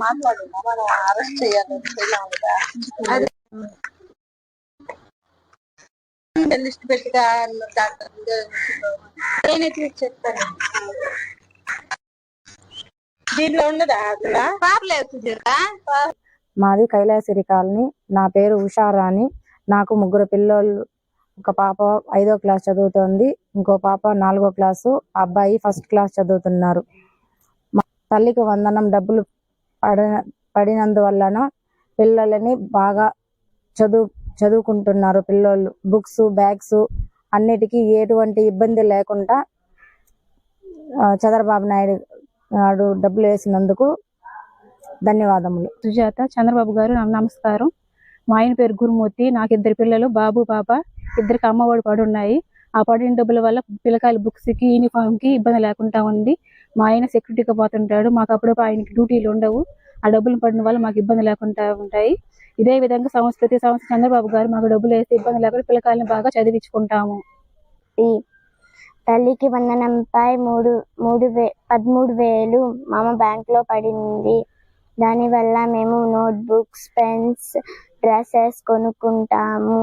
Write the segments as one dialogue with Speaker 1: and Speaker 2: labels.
Speaker 1: మాట్లాడున్నా మనం అరెస్ట్ చేయాలి. లిస్ట్ పెట్టుగా నేనైతే చెప్తాను. దీంట్లో ఉండదా పాపలేదు.
Speaker 2: మాది కైలాసగిరి కాలనీ. నా పేరు ఉషారాణి. నాకు 3 పిల్లలు. ఒక పాప 5వ క్లాస్ చదువుతోంది, ఇంకో పాప 4వ క్లాసు, అబ్బాయి 1st క్లాస్ చదువుతున్నారు. తల్లికి వందనం డబ్బులు పడినందువలన పిల్లలని బాగా చదువుకుంటున్నారు. పిల్లలు బుక్స్, బ్యాగ్స్ అన్నిటికీ ఎటువంటి ఇబ్బంది లేకుండా చంద్రబాబు నాయుడు డబ్బులు వేసినందుకు ధన్యవాదములు.
Speaker 3: సుజాత. చంద్రబాబు గారు నమస్కారం. మా ఆయన పేరు గురుమూర్తి. నాకు 2 పిల్లలు, బాబు పాప. 2కి అమ్మఒడి పడున్నాయి. ఆ పడిన డబ్బుల వల్ల పిల్లకాయల బుక్స్కి, యూనిఫామ్కి ఇబ్బంది లేకుండా ఉంది. మా ఆయన సెక్యూరిటీగా పోతుంటాడు. మాకు అప్పుడప్పుడు ఆయనకి డ్యూటీలు ఉండవు. ఆ డబ్బులు పడిన వల్ల మాకు ఇబ్బంది లేకుండా ఉంటాయి. ఇదే విధంగా ప్రతి సంవత్సరం చంద్రబాబు గారు మాకు డబ్బులు వేస్తే ఇబ్బంది లేకుండా పిల్లకాయలను బాగా చదివించుకుంటాము.
Speaker 4: తల్లికి వందనంపై 13,000 మామ బ్యాంకులో పడింది. దానివల్ల మేము నోట్బుక్స్, పెన్స్, డ్రెస్సెస్ కొనుక్కుంటాము.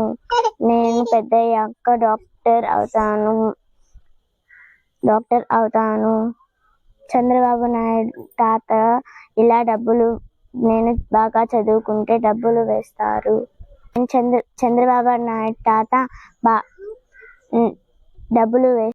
Speaker 4: నేను పెద్దయ్యాక డాక్టర్ అవుతాను. చంద్రబాబు నాయుడు తాత ఇలా నేను బాగా చదువుకుంటే డబ్బులు వేస్తారు. చంద్రబాబు నాయుడు తాత డబ్బులు